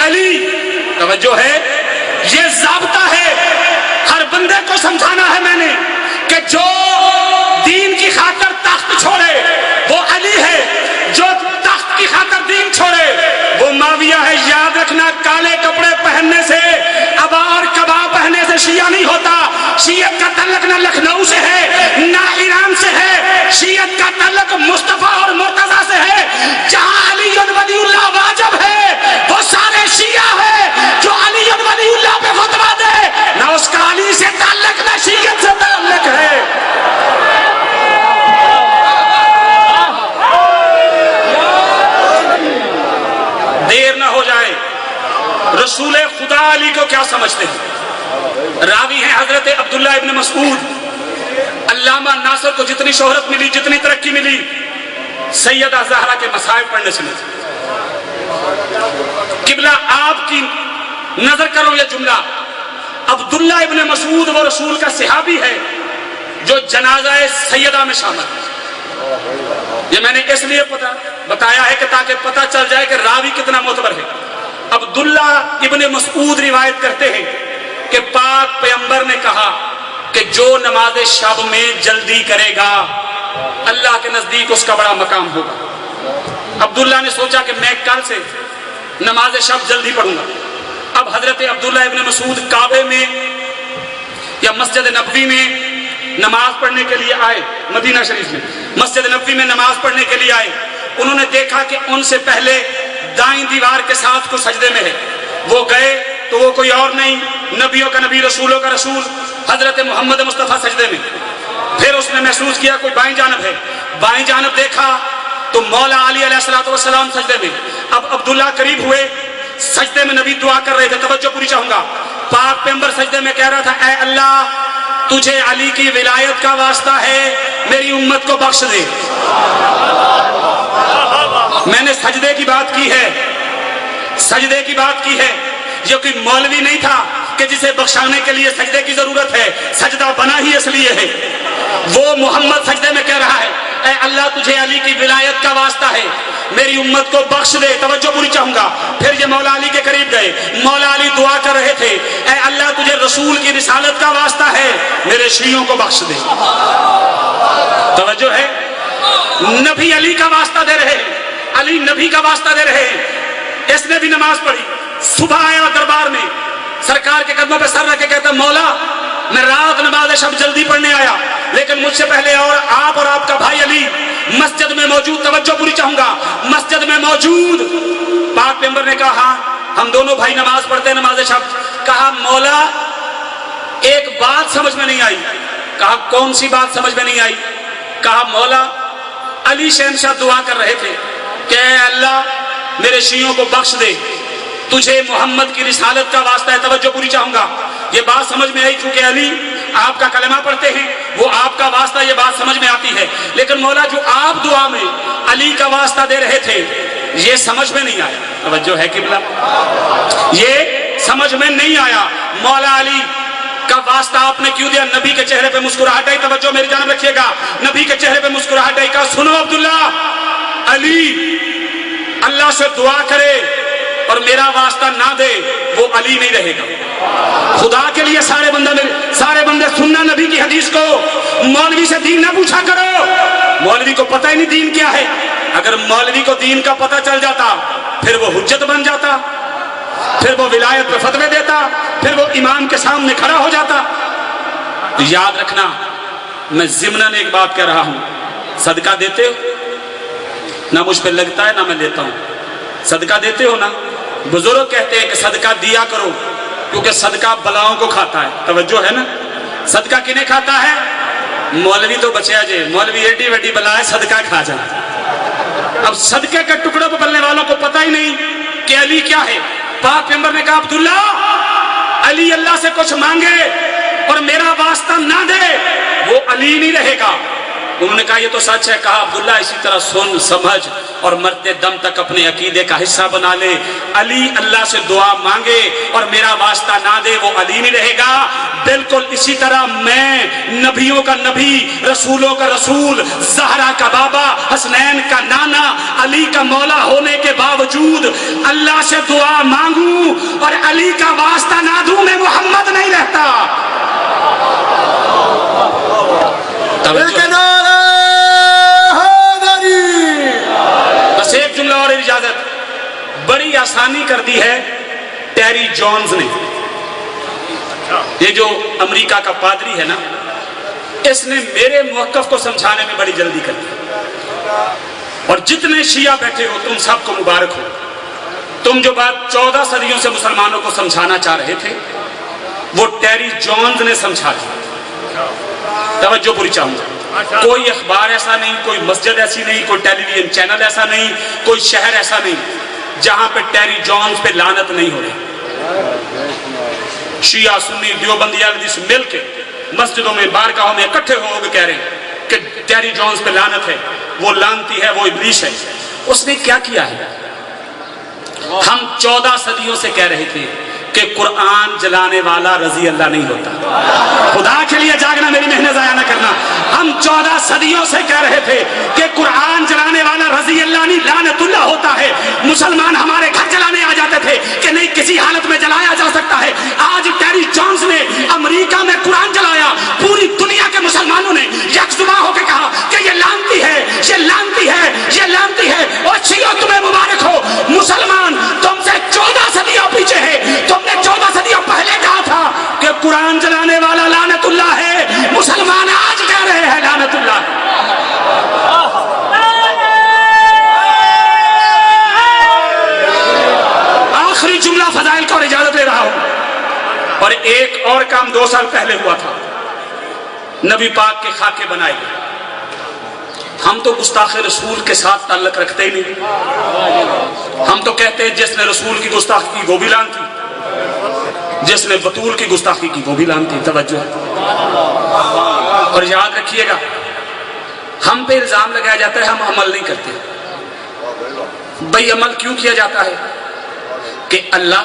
علی، توجہ ہے، یہ ضابطہ ہے ہر بندے کو سمجھانا ہے میں نے کہ جو دین کی خاطر تخت چھوڑے وہ علی ہے، جو تخت کی خاطر دین چھوڑے وہ معاویہ ہے۔ یاد رکھنا، کالے کپڑے پہننے سے، ابار کباب پہننے سے شیعہ نہیں ہوتا۔ شیعت کا تعلق نہ لکھنؤ سے ہے نہ ایران سے ہے، شیعت کا تعلق مصطفیٰ اور مرتضیٰ سے ہے۔ جہاں علی ولی اللہ واجب ہے وہ سارے شیعہ ہے، جو علی ولی اللہ پہ فتویٰ دے نہ اس کا علی سے تعلق نہ شیعت سے تعلق ہے۔ دیر نہ ہو جائے، رسول خدا علی کو کیا سمجھتے ہیں؟ راوی ہیں حضرت عبداللہ ابن مسعود۔ علامہ ناصر کو جتنی شہرت ملی، جتنی ترقی ملی، سیدہ زہرا کے مصائب پڑھنے سے ملی۔ قبلہ آپ کی نظر کرو یہ جملہ، عبداللہ ابن مسعود وہ رسول کا صحابی ہے جو جنازہ سیدہ میں شامل ہے۔ یہ میں نے اس لیے بتایا ہے کہ تاکہ پتہ چل جائے کہ راوی کتنا معتبر ہے۔ عبداللہ ابن مسعود روایت کرتے ہیں کہ پاک پیغمبر نے کہا کہ جو نماز شب میں جلدی کرے گا اللہ کے نزدیک اس کا بڑا مقام ہوگا۔ عبداللہ نے سوچا کہ میں کل سے نماز شب جلدی پڑھوں گا۔ اب حضرت عبداللہ ابن مسعود کعبے میں یا مسجد نبوی میں نماز پڑھنے کے لیے آئے، مدینہ شریف میں مسجد نبوی میں نماز پڑھنے کے لیے آئے۔ انہوں نے دیکھا کہ ان سے پہلے دائیں دیوار کے ساتھ کو سجدے میں ہے۔ وہ گئے تو وہ کوئی اور نہیں، نبیوں کا نبی، رسولوں کا رسول حضرت محمد مصطفیٰ سجدے میں۔ پھر اس نے محسوس کیا کوئی بائیں جانب ہے، بائیں جانب دیکھا تو مولا علی علیہ السلام سجدے میں۔ اب عبداللہ قریب ہوئے، سجدے میں نبی دعا کر رہے تھے، توجہ پوری چاہوں گا۔ پاک پیغمبر سجدے میں کہہ رہا تھا، اے اللہ تجھے علی کی ولایت کا واسطہ ہے، میری امت کو بخش دے۔ میں نے سجدے کی بات کی ہے، سجدے کی بات کی ہے۔ یہ کوئی مولوی نہیں تھا کہ جسے بخشانے کے لیے سجدے کی ضرورت ہے، سجدہ بنا ہی اس لیے ہے۔ وہ محمد سجدے میں کہہ رہا ہے، اے اللہ تجھے علی کی ولایت کا واسطہ ہے، میری امت کو بخش دے۔ توجہ پوری چاہوں گا۔ پھر یہ مولا علی کے قریب گئے، مولا علی دعا کر رہے تھے، اے اللہ تجھے رسول کی رسالت کا واسطہ ہے، میرے شیعوں کو بخش دے۔ توجہ ہے، نبی علی کا واسطہ دے رہے ہیں، علی نبی کا واسطہ دے رہے ہیں۔ اس نے بھی نماز پڑھی، صبح آیا دربار میں، سرکار کے قدموں پہ سر رکھ کے کہتا، مولا میں رات نماز شب جلدی پڑھنے آیا، لیکن مجھ سے پہلے اور آپ کا بھائی علی مسجد میں موجود، توجہ پوری چاہوں گا، مسجد میں موجود۔ پاک پیغمبر نے کہا ہاں ہم دونوں بھائی نماز پڑھتے ہیں نماز شب۔ کہا مولا ایک بات سمجھ میں نہیں آئی۔ کہا کون سی بات سمجھ میں نہیں آئی؟ کہا مولا علی شہنشاہ دعا کر رہے تھے کہ اے اللہ میرے شیعوں کو بخش دے، تجھے محمد کی رسالت کا واسطہ ہے۔ توجہ پوری چاہوں گا، یہ بات سمجھ میں آئی چونکہ علی آپ کا کلمہ پڑھتے ہیں، وہ آپ کا واسطہ، یہ بات سمجھ میں آتی ہے۔ لیکن مولا جو آپ دعا میں علی کا واسطہ دے رہے تھے یہ سمجھ میں نہیں آیا۔ توجہ ہے قبلہ، یہ سمجھ میں نہیں آیا، مولا علی کا واسطہ آپ نے کیوں دیا؟ نبی کے چہرے پہ مسکراہٹ آئی، توجہ میری جانب رکھیے گا، نبی کے چہرے پہ مسکراہٹ آئی۔ کہا سنو عبداللہ، علی اللہ سے دعا کرے اور میرا واسطہ نہ دے وہ علی نہیں رہے گا۔ خدا کے لیے سارے بندے سننا نبی کی حدیث کو، مولوی سے دین نہ پوچھا کرو، مولوی کو پتہ ہی نہیں دین کیا ہے۔ اگر مولوی کو دین کا پتہ چل جاتا پھر وہ حجت بن جاتا، پھر وہ ولایت پہ فتوے دیتا، پھر وہ امام کے سامنے کھڑا ہو جاتا۔ تو یاد رکھنا، میں ضمناً ایک بات کہہ رہا ہوں، صدقہ دیتے ہو؟ نہ مجھ پہ لگتا ہے نہ میں لیتا ہوں۔ صدقہ دیتے ہو نا؟ بزرگ کہتے ہیں کہ صدقہ دیا کرو کیونکہ صدقہ بلاؤں کو کھاتا ہے۔ توجہ ہے نا، صدقہ کنہیں کھاتا ہے؟ مولوی تو بچیا جے، مولوی ایڈی وڈی بلا ہے صدقہ کھا جاتا۔ اب صدقے کے ٹکڑوں پہ پلنے والوں کو پتہ ہی نہیں کہ علی کیا ہے۔ پاک پیغمبر نے کہا عبداللہ علی اللہ سے کچھ مانگے اور میرا واسطہ نہ دے وہ علی نہیں رہے گا۔ انہوں نے کہا یہ تو سچ ہے. کہا عبداللہ اسی طرح سن سمجھ اور مرتے دم تک اپنے عقیدے کا حصہ بنا لے. علی اللہ سے دعا مانگے اور میرا واسطہ نہ دے وہ علی نہیں رہے گا. بالکل اسی طرح میں نبیوں کا نبی، رسولوں کا رسول، زہرا کا بابا، حسنین کا نانا، علی کا مولا ہونے کے باوجود اللہ سے دعا مانگوں اور علی کا واسطہ نہ دوں، میں محمد نہیں رہتا. بس ایک جملہ اور اجازت. بڑی آسانی کر دی ہے ٹیری جونز نے. یہ جو امریکہ کا پادری ہے نا، اس نے میرے موقف کو سمجھانے میں بڑی جلدی کر دی. اور جتنے شیعہ بیٹھے ہو تم سب کو مبارک ہو. تم جو بات 14 صدیوں سے مسلمانوں کو سمجھانا چاہ رہے تھے وہ ٹیری جونز نے سمجھا دیا. توجہ پوری چاہوں گا. کوئی اخبار ایسا نہیں، کوئی مسجد ایسی نہیں، کوئی ٹیلی ویژن چینل ایسا نہیں، کوئی شہر ایسا نہیں جہاں پہ ٹیری جونز پہ لعنت نہیں ہو رہی. شیعہ سنی دیوبندی اہل مل کے مسجدوں میں بارگاہوں میں اکٹھے ہو کے کہہ رہے ہیں کہ ٹیری جونز پہ لعنت ہے، وہ لعنتی ہے، وہ ابلیس ہے. اس نے کیا کیا ہے؟ ہم 14 صدیوں سے کہہ رہے تھے کہ قرآن جلانے والا رضی اللہ نہیں ہوتا. خدا کے لیے جاگنا، میری محنت ضائع نہ کرنا. ہم 14 صدیوں سے کہہ رہے تھے کہ قرآن جلانے والا رضی اللہ نہیں لعنت اللہ ہوتا ہے. مسلمان ہمارے گھر جلانے آ جاتے تھے کہ نہیں کسی حالت میں جلایا جا سکتا ہے. آج ٹیری جونز نے امریکہ میں قرآن جلایا. پوری دنیا کے مسلمانوں نے یکجا ہو کے کہا کہ یہ لعنتی ہے، یہ لعنتی ہے، یہ لعنتی ہے. اور شیعہ تمہیں مبارک ہو، مسلمان تم سے 14 صدیوں پیچھے ہے. تم نے 14 صدیوں پہلے کہا تھا کہ قرآن جلانے والا لعنت اللہ ہے. مسلمان آج کہہ رہے ہیں لعنت اللہ. آخری جملہ فضائل کا اور اجازت لے رہا ہوں. اور ایک اور کام 2 سال پہلے ہوا تھا. نبی پاک کے خاکے بنائے گئے. ہم تو گستاخ رسول کے ساتھ تعلق رکھتے ہی نہیں. ہم تو کہتے ہیں جس نے رسول کی گستاخی کی وہ بھی لعنتی، جس نے بطول کی گستاخی کی وہ بھی لعنتی. توجہ. اور یاد رکھیے گا ہم پہ الزام لگایا جاتا ہے ہم عمل نہیں کرتے. بھئی عمل کیوں کیا جاتا ہے؟ کہ اللہ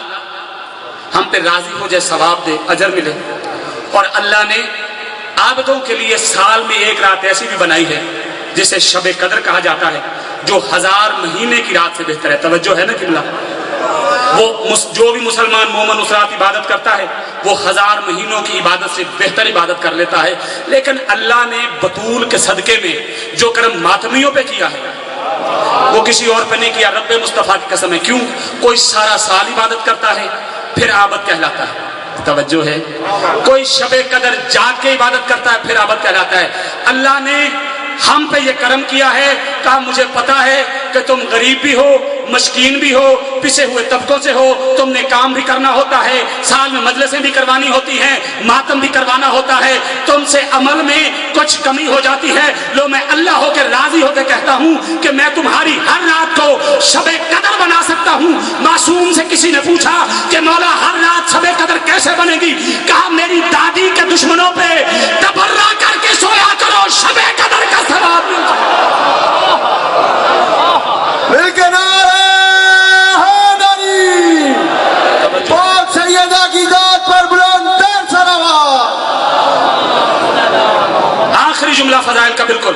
ہم پہ راضی ہو جائے، ثواب دے، اجر ملے. اور اللہ نے عابدوں کے لیے سال میں ایک رات ایسی بھی بنائی ہے جسے شب قدر کہا جاتا ہے، جو 1000 مہینے کی رات سے بہتر ہے. توجہ ہے نا قبلہ. وہ جو بھی مسلمان مومن اس رات عبادت کرتا ہے وہ 1000 مہینوں کی عبادت سے بہتر عبادت کر لیتا ہے. لیکن اللہ نے بطول کے صدقے میں جو کرم ماتمیوں پہ کیا ہے وہ کسی اور پہ نہیں کیا. رب مصطفیٰ کی قسم ہے. کیوں؟ کوئی سارا سال عبادت کرتا ہے پھر عابد کہلاتا ہے. توجہ ہے. کوئی شب قدر جاگ کے عبادت کرتا ہے پھر عابد کہلاتا ہے. اللہ نے ہم پہ یہ کرم کیا ہے. کہا مجھے پتا ہے کہ تم غریب بھی ہو، مسکین بھی ہو، پسے ہوئے طبقوں سے ہو، تم نے کام بھی کرنا ہوتا ہے، سال میں مجلسیں بھی کروانی ہوتی ہیں، ماتم بھی کروانا ہوتا ہے، تم سے عمل میں کچھ کمی ہو جاتی ہے. لو میں اللہ ہو کے راضی ہو کے کہتا ہوں کہ میں تمہاری ہر رات کو شب قدر بنا سکتا ہوں. معصوم سے کسی نے پوچھا کہ مولا ہر رات شب قدر کیسے بنے گی؟ کہا میری دادی کے دشمنوں پہ تبرہ کر کے سویا کرو، شب قدر کا ثواب ملتا ہے. لیکن پاک سیدہ کی ذات پر بلند تر سلوات. آخری جملہ فضائل کا. بالکل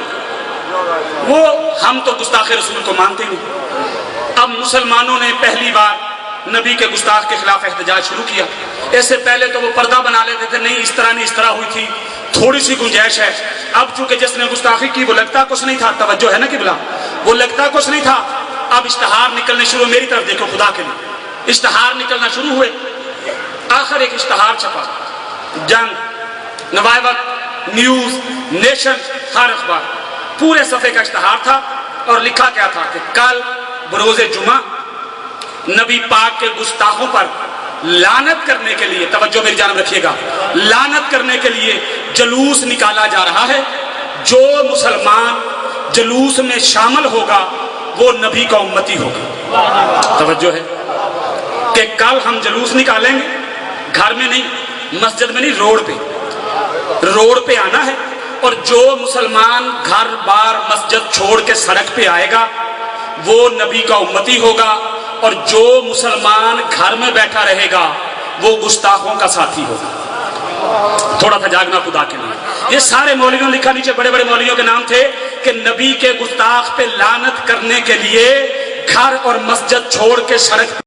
وہ ہم تو گستاخ رسول کو مانتے نہیں. اب مسلمانوں نے پہلی بار نبی کے گستاخ کے خلاف احتجاج شروع کیا. اس سے پہلے تو وہ پردہ بنا لیتے تھے، نہیں اس طرح نہیں اس طرح ہوئی تھی، تھوڑی سی گنجائش ہے. اب چونکہ جس نے گستاخی کی وہ لگتا کچھ نہیں تھا. توجہ ہے نا قبلہ. وہ لگتا کچھ نہیں تھا. اب اشتہار نکلنے شروع. میری طرف دیکھو خدا کے لیے. اشتہار نکلنا شروع ہوئے. آخر ایک اشتہار چھپا. جنگ، نوائبت، نیوز، نیشن، ہر اخبار پورے صفحے کا اشتہار تھا. اور لکھا کیا تھا کہ کل بروز جمعہ نبی پاک کے گستاخوں پر لعنت کرنے کے لیے، توجہ میری جانب رکھیے گا، لعنت کرنے کے لیے جلوس نکالا جا رہا ہے. جو مسلمان جلوس میں شامل ہوگا وہ نبی کا امتی ہوگا. توجہ ہے کہ کل ہم جلوس نکالیں گے، گھر میں نہیں، مسجد میں نہیں، روڈ پہ. روڈ پہ آنا ہے اور جو مسلمان گھر بار مسجد چھوڑ کے سڑک پہ آئے گا وہ نبی کا امتی ہوگا، اور جو مسلمان گھر میں بیٹھا رہے گا وہ گستاخوں کا ساتھی ہوگا۔ تھوڑا سا جاگنا خدا کے لیے۔ یہ سارے مولویوں نے لکھا، نیچے بڑے بڑے مولویوں کے نام تھے کہ نبی کے گستاخ پہ لعنت کرنے کے لیے گھر اور مسجد چھوڑ کے سڑک